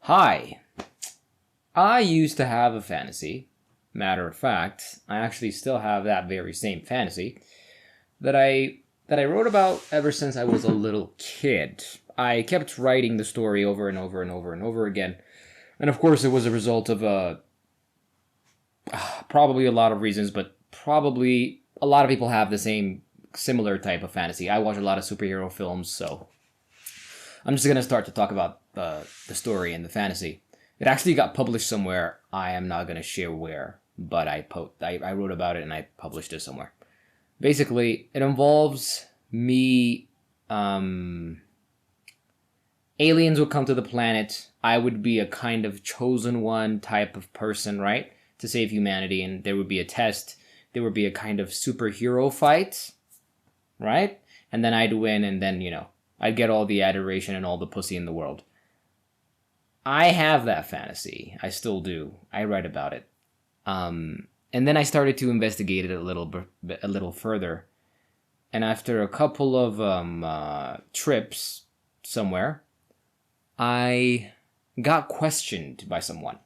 Hi. I used to have a fantasy. Matter of fact, I actually still have that very same fantasy that I wrote about ever since I was a little kid. I kept writing the story over and over and over and over again. And of course, it was a result of probably a lot of reasons, but probably a lot of people have the same similar type of fantasy. I watch a lot of superhero films, so I'm just gonna start to talk about the story and the fantasy. It actually got published somewhere. I am not gonna share where, but I wrote about it and I published it somewhere. Basically, it involves me. Aliens would come to the planet. I would be a kind of chosen one type of person, right, to save humanity, and there would be a test. There would be a kind of superhero fight, right? And then I'd win, and then I'd get all the adoration and all the pussy in the world. I have that fantasy. I still do. I write about it. And then I started to investigate it a little further. And after a couple of trips somewhere, I got questioned by someone.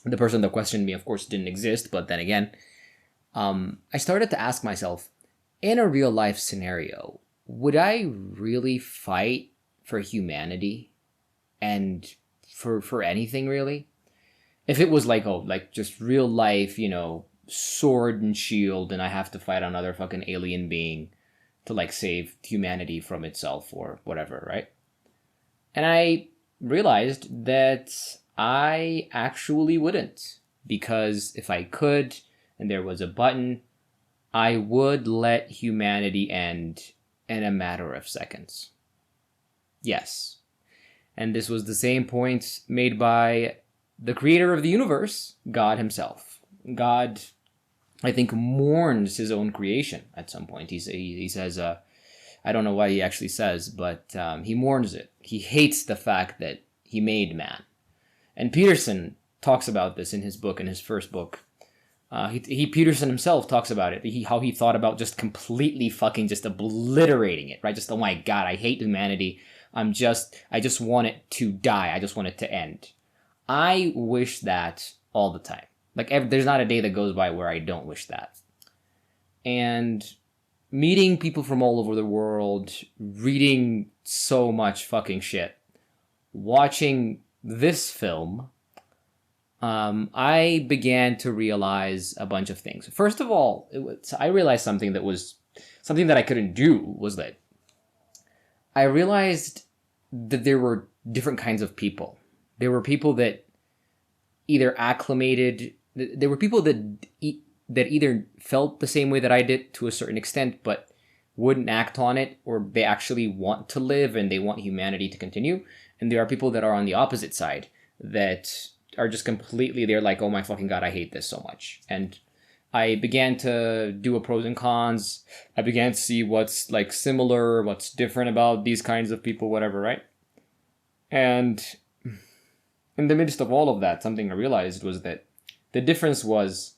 The person that questioned me, of course, didn't exist. But then again, I started to ask myself, in a real life scenario, would I really fight for humanity and for anything really? If it was like just real life, sword and shield, and I have to fight another fucking alien being to like save humanity from itself or whatever, right? And I realized that I actually wouldn't, because if I could and there was a button, I would let humanity end in a matter of seconds. Yes. And this was the same point made by the creator of the universe, God himself. God, I think, mourns his own creation at some point. He says, I don't know what he actually says, but he mourns it. He hates the fact that he made man. And Peterson talks about this in his book, in his first book. Peterson himself talks about it. How he thought about just completely fucking just obliterating it, right? Just, oh my God, I hate humanity. I just want it to die. I just want it to end. I wish that all the time. There's not a day that goes by where I don't wish that. And meeting people from all over the world, reading so much fucking shit, watching this film, I began to realize a bunch of things. First of all, I realized something that I couldn't do was that I realized that there were different kinds of people. There were people that either acclimated. There were people that either felt the same way that I did to a certain extent, but wouldn't act on it, or they actually want to live and they want humanity to continue. And there are people that are on the opposite side that are just completely, they're like, oh my fucking God, I hate this so much. And I began to do a pros and cons. I began to see what's like similar, what's different about these kinds of people, whatever, right? And in the midst of all of that, something I realized was that the difference was,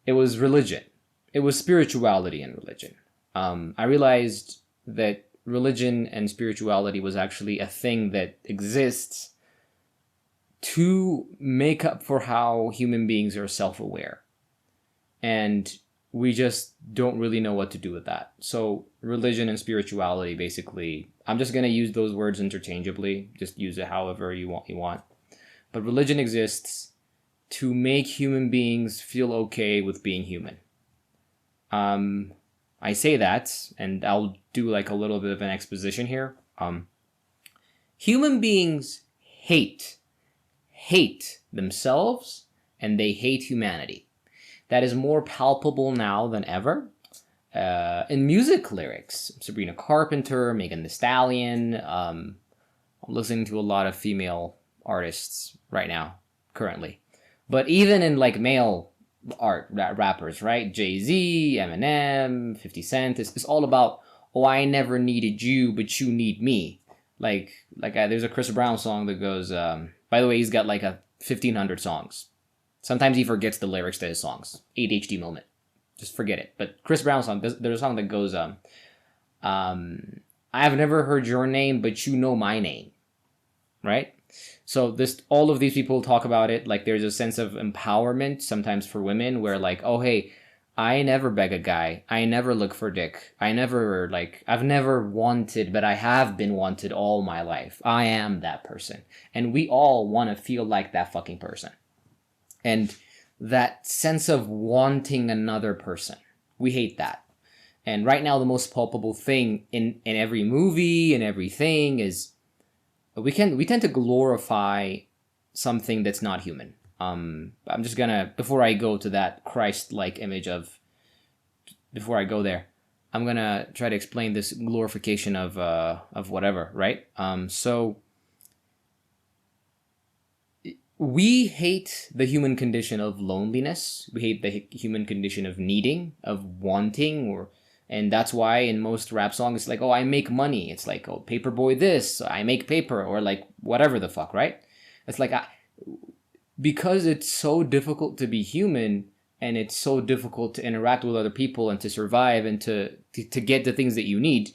it was religion. It was spirituality and religion. I realized that religion and spirituality was actually a thing that exists to make up for how human beings are self-aware. And we just don't really know what to do with that. So religion and spirituality, basically, I'm just going to use those words interchangeably. Just use it however you want. But religion exists to make human beings feel okay with being human. I say that, and I'll do like a little bit of an exposition here. Human beings hate themselves, and they hate humanity. That is more palpable now than ever. In music lyrics, Sabrina Carpenter, Megan Thee Stallion. I'm listening to a lot of female artists right now, currently. But even in like male rappers, right? Jay-Z, Eminem, 50 Cent. It's all about, oh, I never needed you, but you need me. There's a Chris Brown song that goes, by the way, he's got like 1,500 songs. Sometimes he forgets the lyrics to his songs. ADHD moment. Just forget it. But Chris Brown song, there's a song that goes, I have never heard your name, but you know my name. Right? So this, all of these people talk about it like there's a sense of empowerment sometimes for women where like, oh hey, I never beg a guy, I never look for dick, I've never wanted, but I have been wanted all my life. I am that person. And we all want to feel like that fucking person. And that sense of wanting another person, we hate that. And right now the most palpable thing in every movie and everything is we tend to glorify something that's not human. I'm just gonna, before I go to that Christ-like image of, before I go there, I'm gonna try to explain this glorification of whatever, right? So we hate the human condition of loneliness. We hate the human condition of needing, of wanting, and that's why in most rap songs it's like, oh, I make money. It's like, oh, Paperboy this, I make paper, or like whatever the fuck, right? It's like, because it's so difficult to be human, and it's so difficult to interact with other people and to survive and to get the things that you need,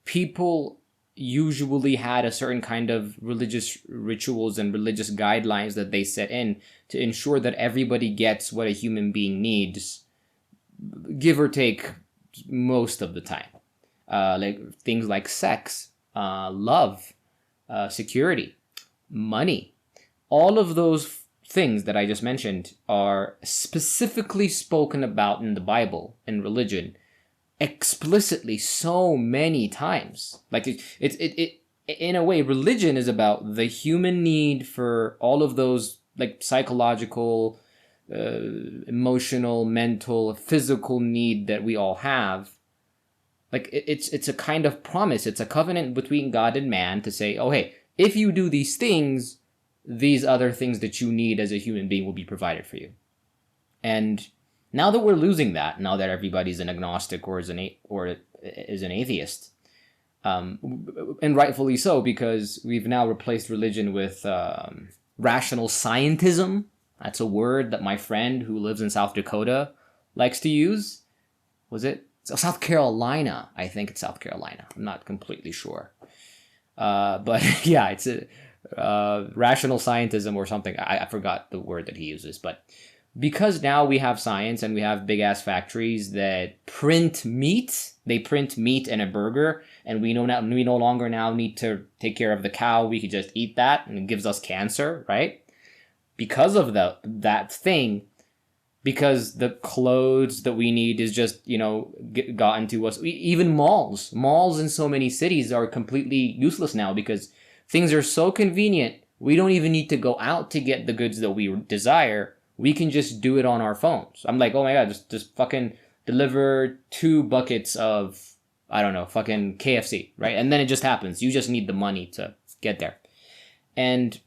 people usually had a certain kind of religious rituals and religious guidelines that they set in to ensure that everybody gets what a human being needs, give or take most of the time. Like things like sex, love, security, money. All of those things that I just mentioned are specifically spoken about in the Bible and religion explicitly so many times. Like it in a way, religion is about the human need for all of those like psychological, emotional, mental, physical need that we all have. Like it's a kind of promise. It's a covenant between God and man to say, oh hey, if you do these things, these other things that you need as a human being will be provided for you. And now that we're losing that, now that everybody's an agnostic or is an atheist, and rightfully so, because we've now replaced religion with rational scientism. That's a word that my friend who lives in South Dakota likes to use. Was it South Carolina? I think it's South Carolina. I'm not completely sure. But yeah, it's a rational scientism or something. I forgot the word that he uses, but because now we have science and we have big ass factories that print meat, they print meat and a burger, and we no longer now need to take care of the cow. We could just eat that, and it gives us cancer, right? Because of that thing, because the clothes that we need is just gotten to us. Even malls in so many cities are completely useless now because things are so convenient. We don't even need to go out to get the goods that we desire. We can just do it on our phones. I'm like, oh my god, just fucking deliver 2 buckets of, I don't know, fucking KFC, right? And then it just happens. You just need the money to get there. And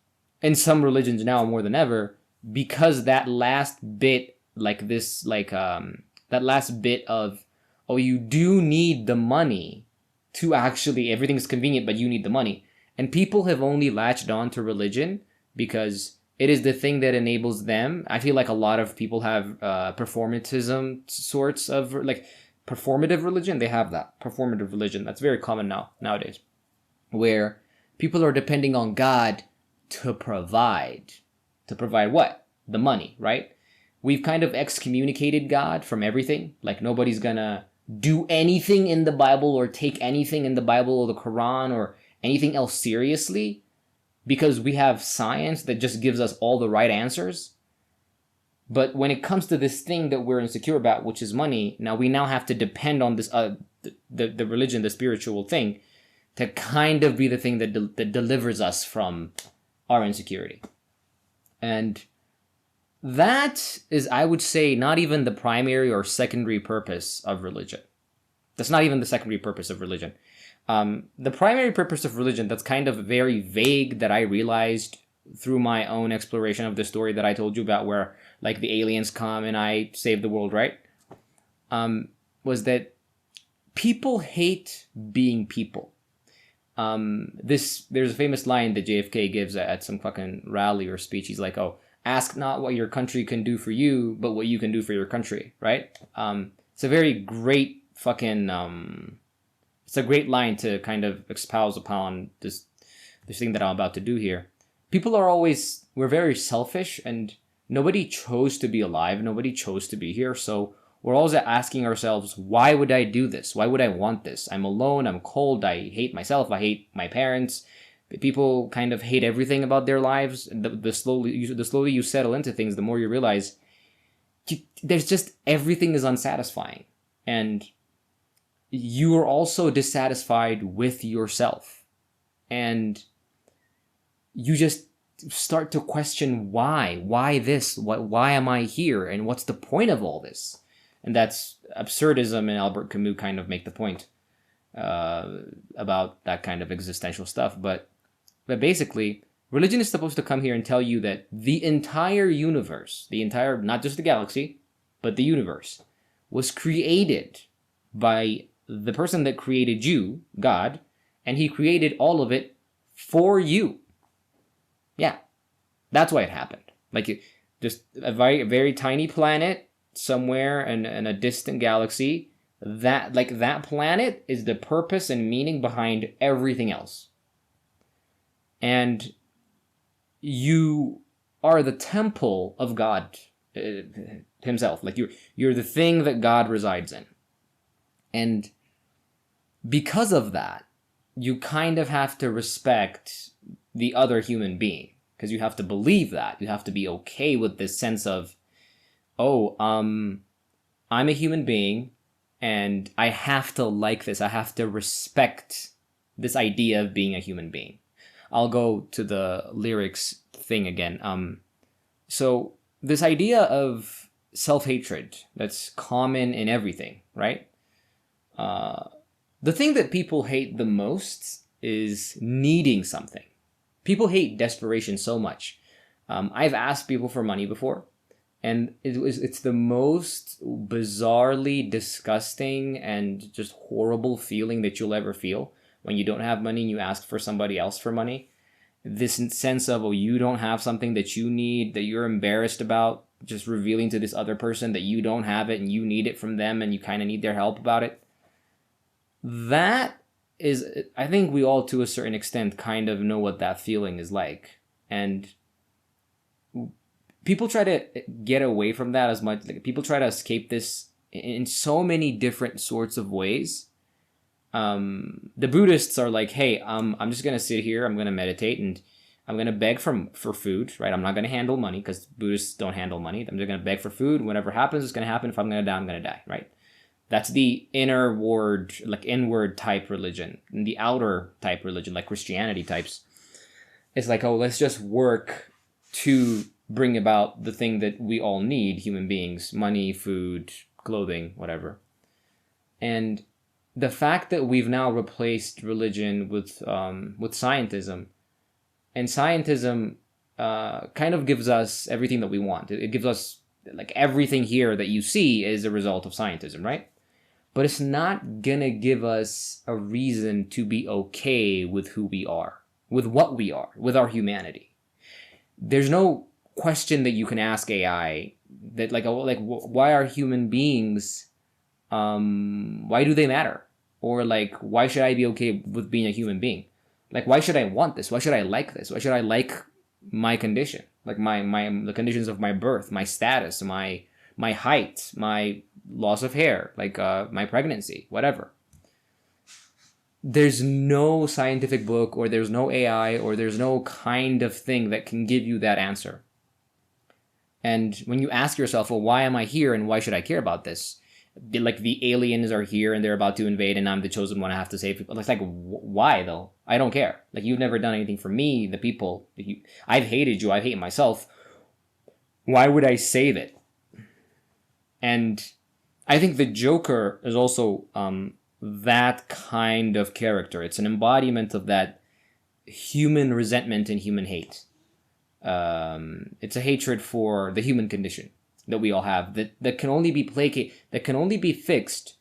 in some religions now more than ever, because that last bit, that last bit of, oh, you do need the money to actually, everything's convenient, but you need the money. And people have only latched on to religion because it is the thing that enables them. I feel like a lot of people have performatism sorts of, like, performative religion. They have that performative religion. That's very common nowadays, where people are depending on God to provide. To provide what? The money, right? We've kind of excommunicated God from everything. Like, nobody's gonna do anything in the Bible or take anything in the Bible or the Quran or anything else seriously, because we have science that just gives us all the right answers. But when it comes to this thing that we're insecure about, which is money, now we have to depend on this the religion, the spiritual thing, to kind of be the thing that delivers us from our insecurity. And that is, I would say, not even the primary or secondary purpose of religion. That's not even the secondary purpose of religion. The primary purpose of religion, that's kind of very vague, that I realized through my own exploration of the story that I told you about, where like the aliens come and I save the world, right? Was that people hate being people. There's a famous line that JFK gives at some fucking rally or speech. He's like, oh, ask not what your country can do for you, but what you can do for your country, right? It's a very great fucking... it's a great line to kind of espouse upon this this thing that I'm about to do here. People are always, we're very selfish, and nobody chose to be alive. Nobody chose to be here. So we're always asking ourselves, why would I do this? Why would I want this? I'm alone. I'm cold. I hate myself. I hate my parents. People kind of hate everything about their lives. The slowly you settle into things, the more you realize there's just, everything is unsatisfying. And you are also dissatisfied with yourself. And you just start to question why this, why am I here, and what's the point of all this? And that's absurdism, and Albert Camus kind of make the point about that kind of existential stuff. But basically, religion is supposed to come here and tell you that the entire universe, not just the galaxy, but the universe, was created by the person that created you, God, and he created all of it for you. Yeah, that's why it happened. Like, just a very, very tiny planet somewhere in a distant galaxy. That planet is the purpose and meaning behind everything else. And you are the temple of God himself. Like, you're the thing that God resides in. And because of that, you kind of have to respect the other human being, because you have to believe that. You have to be okay with this sense of, I'm a human being, and I have to like this. I have to respect this idea of being a human being. I'll go to the lyrics thing again. So this idea of self-hatred that's common in everything, right? The thing that people hate the most is needing something. People hate desperation so much. I've asked people for money before, and it's the most bizarrely disgusting and just horrible feeling that you'll ever feel when you don't have money and you ask for somebody else for money. This sense of, you don't have something that you need, that you're embarrassed about, just revealing to this other person that you don't have it and you need it from them and you kind of need their help about it. That is, I think we all, to a certain extent, kind of know what that feeling is like. And people try to get away from that as much. Like, people try to escape this in so many different sorts of ways. The Buddhists are like, hey, I'm just going to sit here, I'm going to meditate, and I'm going to beg for food, right? I'm not going to handle money, because Buddhists don't handle money. I'm just going to beg for food. Whatever happens is going to happen. If I'm going to die, I'm going to die, right? That's the inward type religion. And the outer type religion, like Christianity types, it's like, let's just work to bring about the thing that we all need, human beings: money, food, clothing, whatever. And the fact that we've now replaced religion with scientism, and scientism kind of gives us everything that we want. It gives us, like, everything here that you see is a result of scientism, right? But it's not gonna give us a reason to be okay with who we are, with what we are, with our humanity. There's no question that you can ask AI that, why are human beings, why do they matter? Or, like, why should I be okay with being a human being? Like, why should I want this? Why should I like this? Why should I like my condition? Like, the conditions of my birth, my status, my height, my loss of hair, like, my pregnancy, whatever. There's no scientific book, or there's no AI, or there's no kind of thing that can give you that answer. And when you ask yourself, well, why am I here, and why should I care about this? Like, the aliens are here and they're about to invade, and I'm the chosen one. I have to save people. It's like, why though? I don't care. Like, you've never done anything for me, the people. I've hated you. I hate myself. Why would I save it? And I think the Joker is also that kind of character. It's an embodiment of that human resentment and human hate. It's a hatred for the human condition that we all have, that can only be that can only be fixed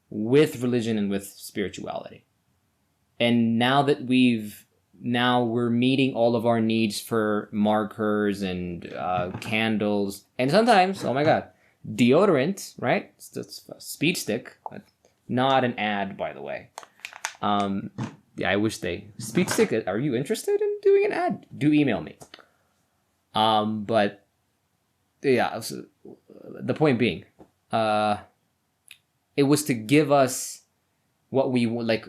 with religion and with spirituality. And now that we're meeting all of our needs for markers and candles, and sometimes, oh my god, deodorant, right? It's a speed stick, not an ad, by the way. Yeah, I wish they speech stick. Are you interested in doing an ad? Do email me. But yeah, so the point being, uh, it was to give us what we like.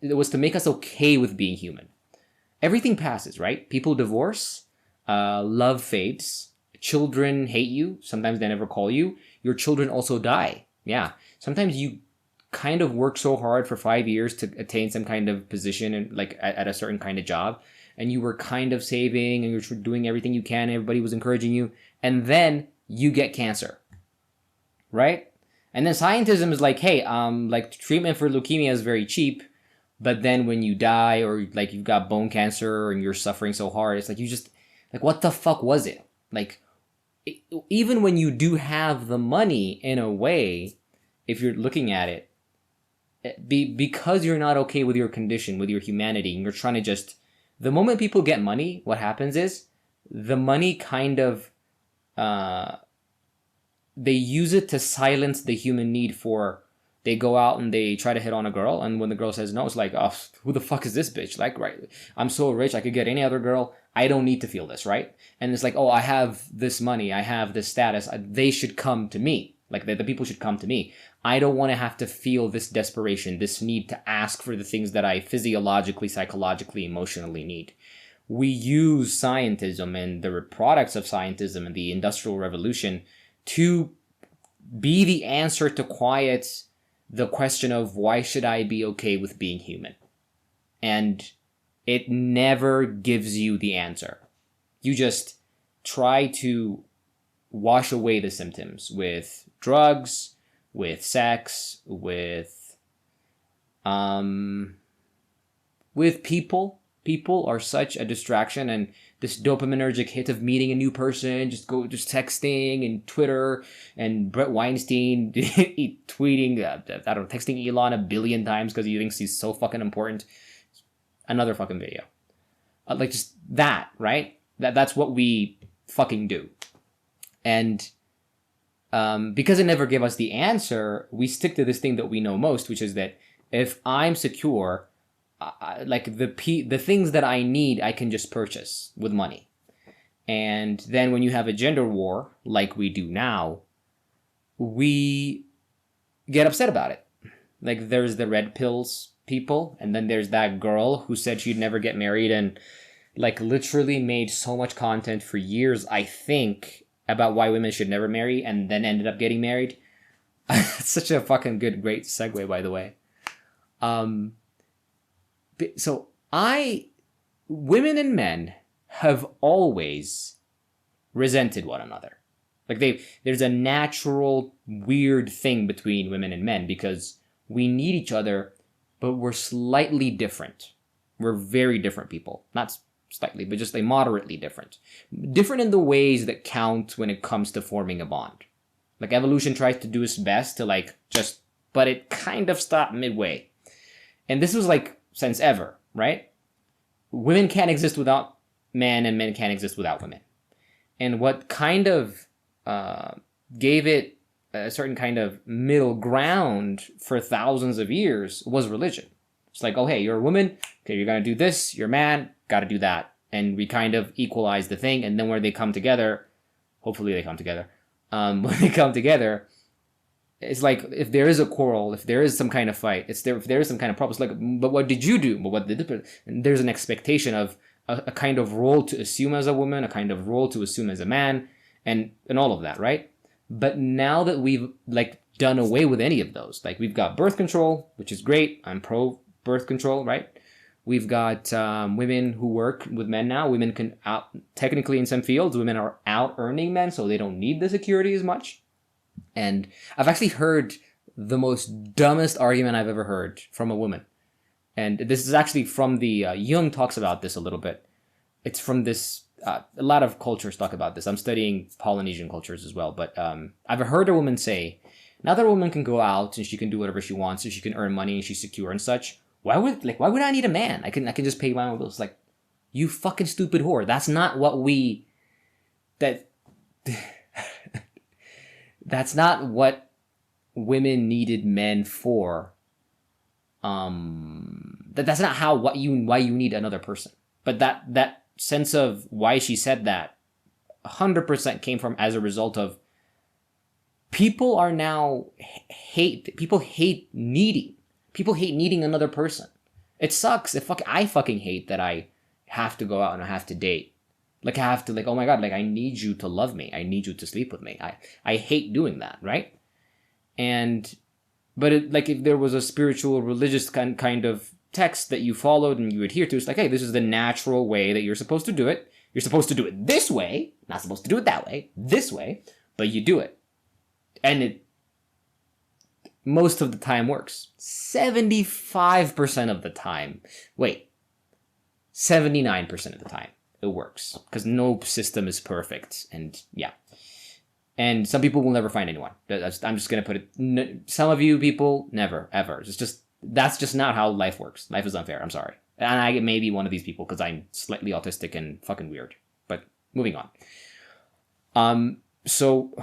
It was to make us okay with being human. Everything passes, right? People divorce, love fades, children hate you. Sometimes they never call you. Your children also die. Yeah. Sometimes you kind of work so hard for 5 years to attain some kind of position and like at a certain kind of job, and you were kind of saving and you're doing everything you can. Everybody was encouraging you, and then you get cancer, right? And then scientism is like, hey, like treatment for leukemia is very cheap, but then when you die or like you've got bone cancer and you're suffering so hard, it's like you just like what the fuck was it? Like even when you do have the money in a way, if you're looking at it, because you're not okay with your condition, with your humanity, and you're trying to just the moment people get money, what happens is the money kind of they use it to silence the human need for they go out and they try to hit on a girl, and when the girl says no, it's like, oh, who the fuck is this bitch? Like, right, I'm so rich, I could get any other girl, I don't need to feel this, right? And it's like, oh, I have this money, I have this status, they should come to me, like the people should come to me. I don't want to have to feel this desperation, this need to ask for the things that I physiologically, psychologically, emotionally need. We use scientism and the products of scientism and the Industrial Revolution to be the answer to quiet the question of why should I be okay with being human? And it never gives you the answer. You just try to wash away the symptoms with drugs, with sex, with people. People are such a distraction, and this dopaminergic hit of meeting a new person, just texting and Twitter, and Brett Weinstein tweeting, I don't know, texting Elon 1 billion times because he thinks he's so fucking important. Another fucking video. Like just that, right? That's what we fucking do. And because it never gave us the answer, we stick to this thing that we know most, which is that if I'm secure, like the things that I need, I can just purchase with money. And then when you have a gender war, like we do now, we get upset about it. Like there's the red pills people, and then there's that girl who said she'd never get married and like literally made so much content for years, I think, about why women should never marry and then ended up getting married. It's such a fucking great segue, by the way. So women and men have always resented one another. Like there's a natural weird thing between women and men because we need each other, but we're slightly different. We're very different people. Not slightly, but just like moderately different. Different in the ways that count when it comes to forming a bond. Like evolution tries to do its best to like just, but it kind of stopped midway. And this was like since ever, right? Women can't exist without men and men can't exist without women. And what kind of gave it a certain kind of middle ground for thousands of years was religion. It's like, oh, hey, you're a woman. Okay, you're going to do this. You're a man. Got to do that. And we kind of equalize the thing. And then when they come together, hopefully they come together. When they come together, it's like if there is a quarrel, if there is some kind of fight, if there is some kind of problem, it's like, but what did you do? But what did and there's an expectation of a kind of role to assume as a woman, a kind of role to assume as a man, and all of that, right? But now that we've like done away with any of those, like we've got birth control, which is great. I'm pro birth control, right? We've got women who work with men now. Women can technically in some fields, women are out earning men, so they don't need the security as much. And I've actually heard the most dumbest argument I've ever heard from a woman. And this is actually from the, Jung talks about this a little bit. It's from this, a lot of cultures talk about this. I'm studying Polynesian cultures as well. But I've heard a woman say, now that a woman can go out and she can do whatever she wants and she can earn money and she's secure and such, why would I need a man? I can just pay my own bills. Like, you fucking stupid whore. That's not what that's not what women needed men for. That's not how why you need another person. But that sense of why she said that 100% came from as a result of people are now people hate needing. People hate needing another person. It sucks. I fucking hate that I have to go out and I have to date. Like I have to, like, oh my god, like I need you to love me. I need you to sleep with me. I hate doing that, right? And but like if there was a spiritual religious kind of text that you followed and you adhere to, it's like, hey, this is the natural way that you're supposed to do it. You're supposed to do it this way, not supposed to do it that way, this way, but you do it. And it most of the time works. 75% of the time. Wait. 79% of the time it works, because no system is perfect. And yeah. And some people will never find anyone. I'm just going to put it. Some of you people, never, ever. That's just not how life works. Life is unfair. I'm sorry. And I may be one of these people because I'm slightly autistic and fucking weird. But moving on. So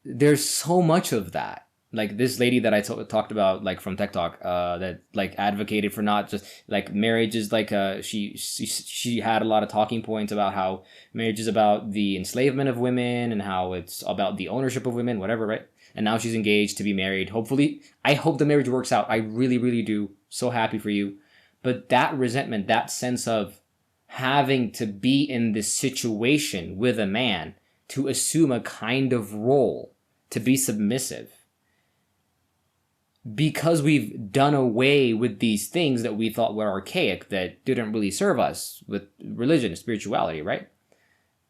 there's so much of that. Like this lady that I talked about, like from Tech Talk, that like advocated for not just like marriage is like she had a lot of talking points about how marriage is about the enslavement of women and how it's about the ownership of women, whatever, right? And now she's engaged to be married. Hopefully, I hope the marriage works out. I really, really do. So happy for you. But that resentment, that sense of having to be in this situation with a man to assume a kind of role, to be submissive, because we've done away with these things that we thought were archaic, that didn't really serve us with religion, spirituality, right?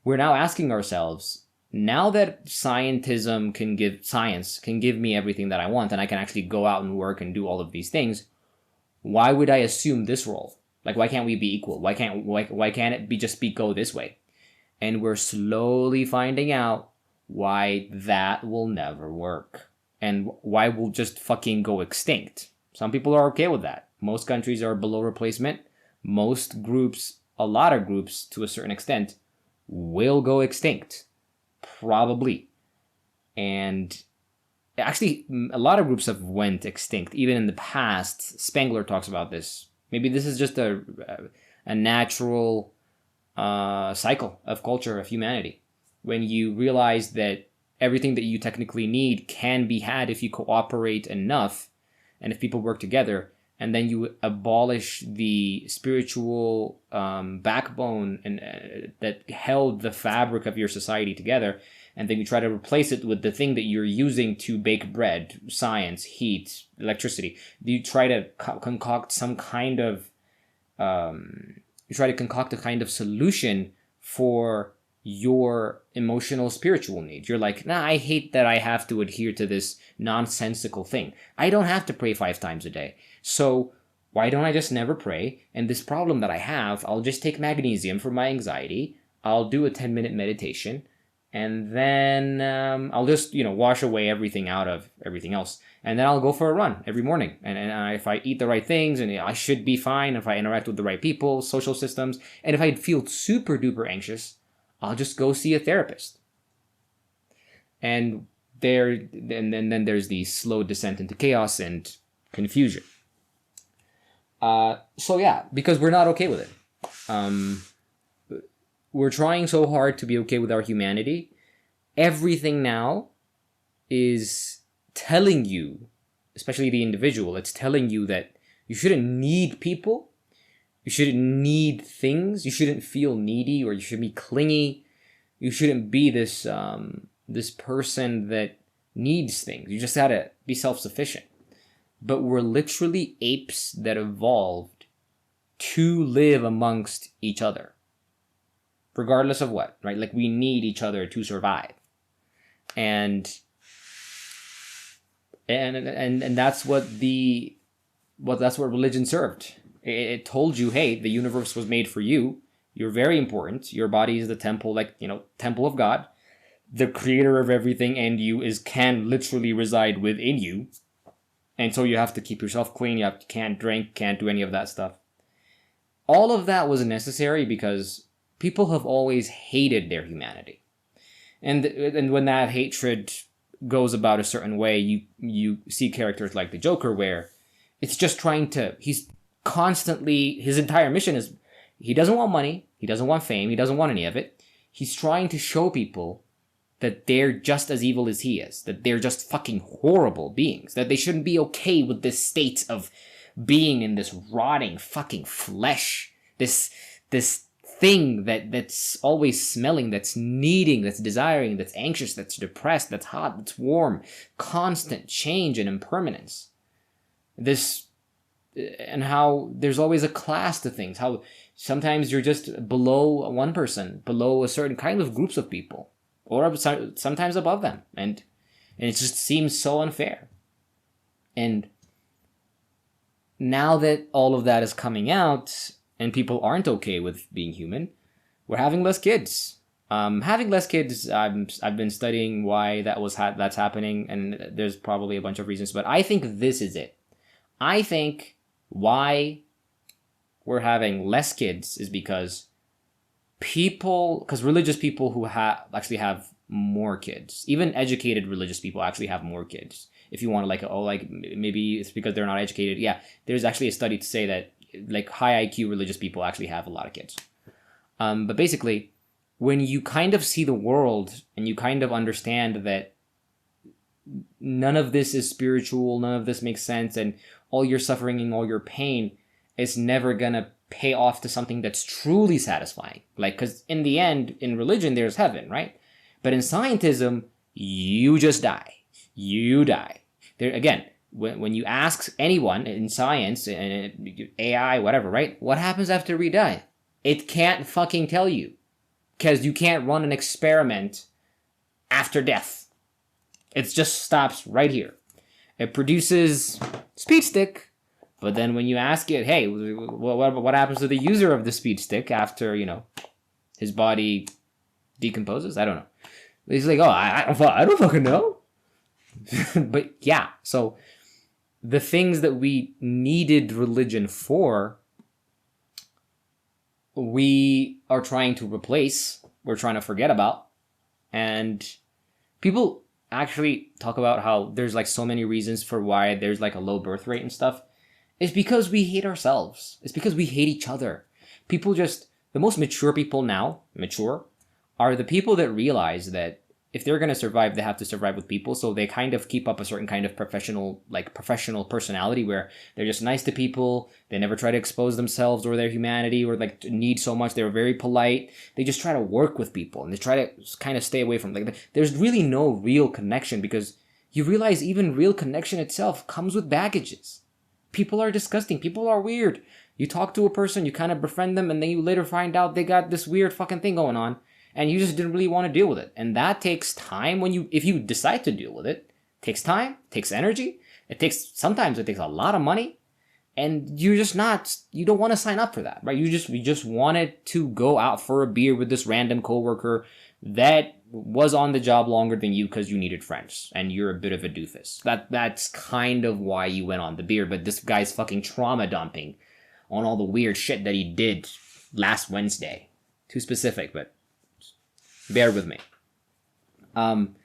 We're now asking ourselves, now that science can give me everything that I want, and I can actually go out and work and do all of these things, why would I assume this role? Like, why can't we be equal? Why can't it be go this way? And we're slowly finding out why that will never work. And why we'll just fucking go extinct. Some people are okay with that. Most countries are below replacement. Most groups, a lot of groups to a certain extent, will go extinct. Probably. And actually, a lot of groups have went extinct. Even in the past, Spengler talks about this. Maybe this is just a natural cycle of culture, of humanity. When you realize that everything that you technically need can be had if you cooperate enough and if people work together, and then you abolish the spiritual backbone and that held the fabric of your society together, and then you try to replace it with the thing that you're using to bake bread, science, heat, electricity. You try to concoct some kind of a kind of solution for your emotional spiritual needs. You're like, nah, I hate that I have to adhere to this nonsensical thing. I don't have to pray 5 times a day. So why don't I just never pray? And this problem that I have, I'll just take magnesium for my anxiety. I'll do a 10-minute meditation. And then I'll just, wash away everything out of everything else. And then I'll go for a run every morning. And if I eat the right things, and I should be fine if I interact with the right people, social systems. And if I feel super duper anxious, I'll just go see a therapist. And then there's the slow descent into chaos and confusion. So yeah, because we're not okay with it. We're trying so hard to be okay with our humanity. Everything now is telling you, especially the individual, it's telling you that you shouldn't need people. You shouldn't need things. You shouldn't feel needy, or you should be clingy. You shouldn't be this person that needs things. You just gotta be self-sufficient. But we're literally apes that evolved to live amongst each other, regardless of what, right? Like, we need each other to survive, and that's what that's what religion served. It told you, hey, the universe was made for you. You're very important. Your body is the temple, temple of God. The creator of everything and you can literally reside within you. And so you have to keep yourself clean. Can't drink, can't do any of that stuff. All of that was necessary because people have always hated their humanity. And when that hatred goes about a certain way, you see characters like the Joker, where It's just trying to, he's constantly, his entire mission is, he doesn't want money, he doesn't want fame, he doesn't want any of it. He's trying to show people that they're just as evil as he is, that they're just fucking horrible beings, that they shouldn't be okay with this state of being in this rotting fucking flesh, this thing that's always smelling, that's needing, that's desiring, that's anxious, that's depressed, that's hot, that's warm, constant change and impermanence. This, and how there's always a class to things, how sometimes you're just below one person, below a certain kind of groups of people, or sometimes above them, and it just seems so unfair. And now that all of that is coming out and people aren't okay with being human, we're having less kids. Having less kids, I've been studying why that's happening, and there's probably a bunch of reasons, but I think this is it. I think why we're having less kids is because religious people who actually have more kids, even educated religious people actually have more kids. If you want to maybe it's because they're not educated. Yeah, there's actually a study to say that like high IQ religious people actually have a lot of kids. But basically, when you kind of see the world and you kind of understand that none of this is spiritual, none of this makes sense, and all your suffering and all your pain is never gonna pay off to something that's truly satisfying. Like, because in the end, in religion, there's heaven, right? But in scientism, you just die. You die. There again, when you ask anyone in science, AI, whatever, right? What happens after we die? It can't fucking tell you. Because you can't run an experiment after death. It just stops right here. It produces speed stick, but then when you ask it, hey, what happens to the user of the speed stick after, his body decomposes? I don't know. He's like, oh, I don't fucking know. But yeah, so the things that we needed religion for, we are trying to replace, we're trying to forget about. And people actually talk about how there's like so many reasons for why there's like a low birth rate and stuff. It's because we hate ourselves. It's because we hate each other. The most mature people now, are the people that realize that if they're going to survive, they have to survive with people. So they kind of keep up a certain kind of professional personality where they're just nice to people. They never try to expose themselves or their humanity or like need so much. They're very polite. They just try to work with people and they try to kind of stay away from there's really no real connection, because you realize even real connection itself comes with baggages. People are disgusting. People are weird. You talk to a person, you kind of befriend them, and then you later find out they got this weird fucking thing going on. And you just didn't really want to deal with it. And that takes time if you decide to deal with it. It takes time, takes energy. Sometimes it takes a lot of money. And you don't want to sign up for that, right? You just wanted to go out for a beer with this random coworker that was on the job longer than you because you needed friends. And you're a bit of a doofus. That's kind of why you went on the beer. But this guy's fucking trauma dumping on all the weird shit that he did last Wednesday. Too specific, but bear with me. And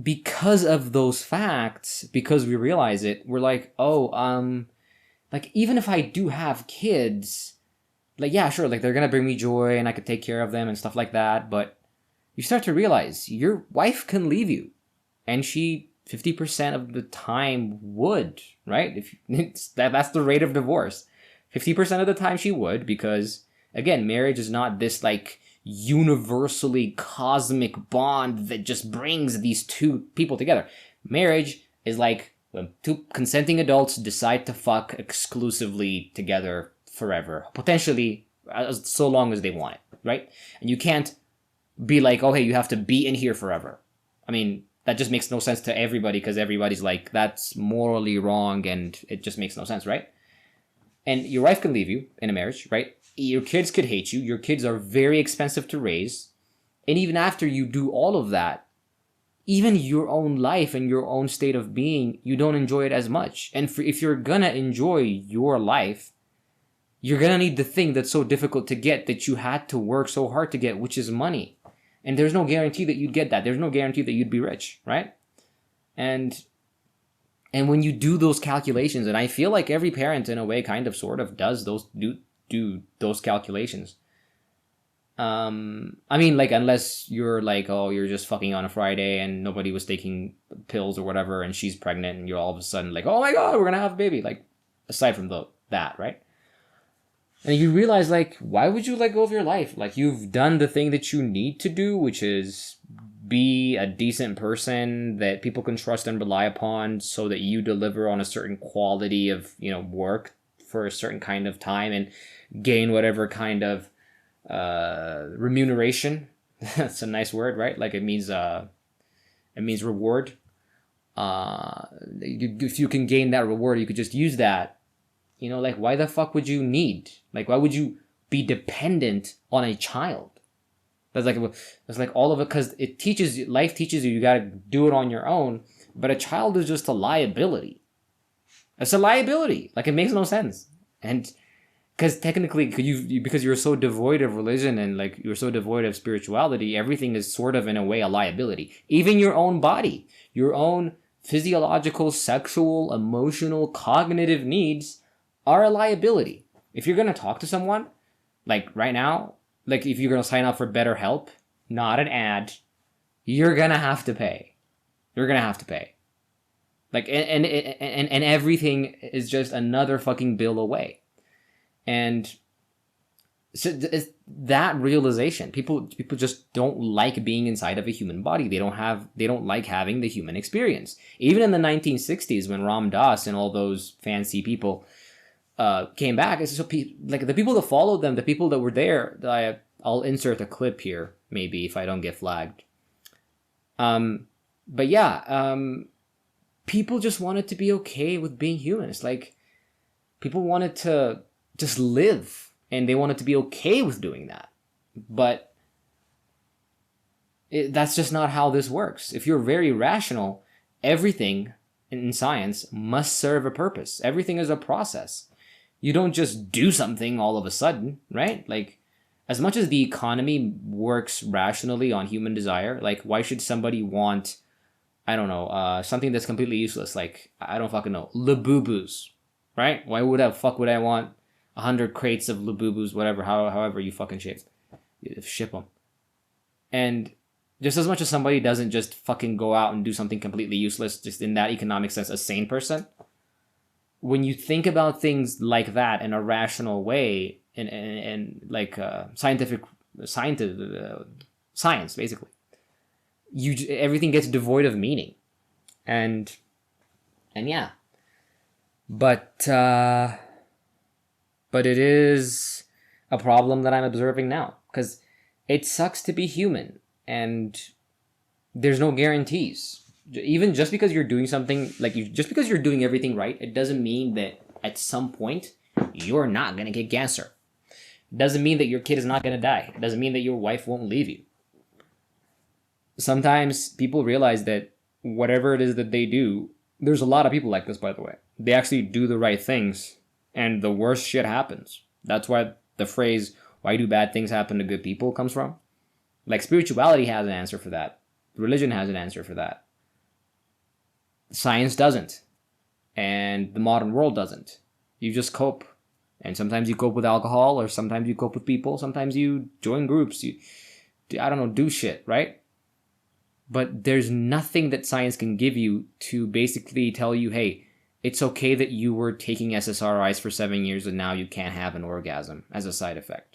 because of those facts, because we realize it, we're like, like even if I do have kids, like, yeah, sure, like they're gonna bring me joy and I could take care of them and stuff like that, but you start to realize your wife can leave you, and she 50% of the time would, right? That's the rate of divorce. 50% of the time she would, because again, marriage is not this like universally cosmic bond that just brings these two people together. Marriage is like when two consenting adults decide to fuck exclusively together forever, potentially so long as they want it, right? And you can't be like, oh, hey, you have to be in here forever. I mean, that just makes no sense to everybody, because everybody's like, that's morally wrong, and it just makes no sense, right? And your wife can leave you in a marriage, right? Your kids could hate you. Your kids are very expensive to raise. And even after you do all of that, even your own life and your own state of being, you don't enjoy it as much. And if you're gonna enjoy your life, you're gonna need the thing that's so difficult to get that you had to work so hard to get, which is money. And there's no guarantee that you'd get that. There's no guarantee that you'd be rich, right? And And when you do those calculations, and I feel like every parent in a way kind of sort of does do those calculations. I mean, like, unless you're like, oh, you're just fucking on a Friday and nobody was taking pills or whatever, and she's pregnant, and you're all of a sudden like, oh my god, we're gonna have a baby. Like, aside from that, right? And you realize, like, why would you let go of your life? Like, you've done the thing that you need to do, which is be a decent person that people can trust and rely upon, so that you deliver on a certain quality of, work for a certain kind of time and gain whatever kind of remuneration. That's a nice word, right? Like, it means reward. If you can gain that reward, you could just use that. Like, why the fuck would you need? Like, why would you be dependent on a child? That's like all of it, because life teaches you gotta do it on your own, but a child is just a liability. It's a liability. Like, it makes no sense. And because technically, because you're so devoid of religion and, like, you're so devoid of spirituality, everything is sort of in a way a liability. Even your own body, your own physiological, sexual, emotional, cognitive needs are a liability. If you're gonna talk to someone, like right now, like if you're gonna sign up for BetterHelp, not an ad, you're gonna have to pay. You're gonna have to pay. Like, and everything is just another fucking bill away. And so it's that realization, people just don't like being inside of a human body. They don't like having the human experience. Even in the 1960s, when Ram Dass and all those fancy people came back, it's so like the people that followed them, the people that were there. I'll insert a clip here, maybe, if I don't get flagged. But yeah, people just wanted to be okay with being human. It's like people wanted to just live, and they wanted to be okay with doing that. But that's just not how this works. If you're very rational, everything in science must serve a purpose. Everything is a process. You don't just do something all of a sudden, right? Like, as much as the economy works rationally on human desire, like, why should somebody want, I don't know, something that's completely useless? Like, I don't fucking know, Labubus, right? Why would I want 100 crates of Labubus, whatever, however you fucking ship them? And just as much as somebody doesn't just fucking go out and do something completely useless, just in that economic sense, a sane person, when you think about things like that in a rational way, and like science, basically, everything gets devoid of meaning, and yeah, but it is a problem that I'm observing now, because it sucks to be human, and there's no guarantees. Even just because you're doing something, just because you're doing everything right, it doesn't mean that at some point you're not gonna get cancer. It doesn't mean that your kid is not gonna die. It doesn't mean that your wife won't leave you. Sometimes people realize that whatever it is that they do, there's a lot of people like this, by the way. They actually do the right things, and the worst shit happens. That's why the phrase, why do bad things happen to good people, comes from. Like, spirituality has an answer for that. Religion has an answer for that. Science doesn't. And the modern world doesn't. You just cope. And sometimes you cope with alcohol, or sometimes you cope with people. Sometimes you join groups. You, do shit, right? But there's nothing that science can give you to basically tell you, hey, it's okay that you were taking SSRIs for 7 years and now you can't have an orgasm as a side effect.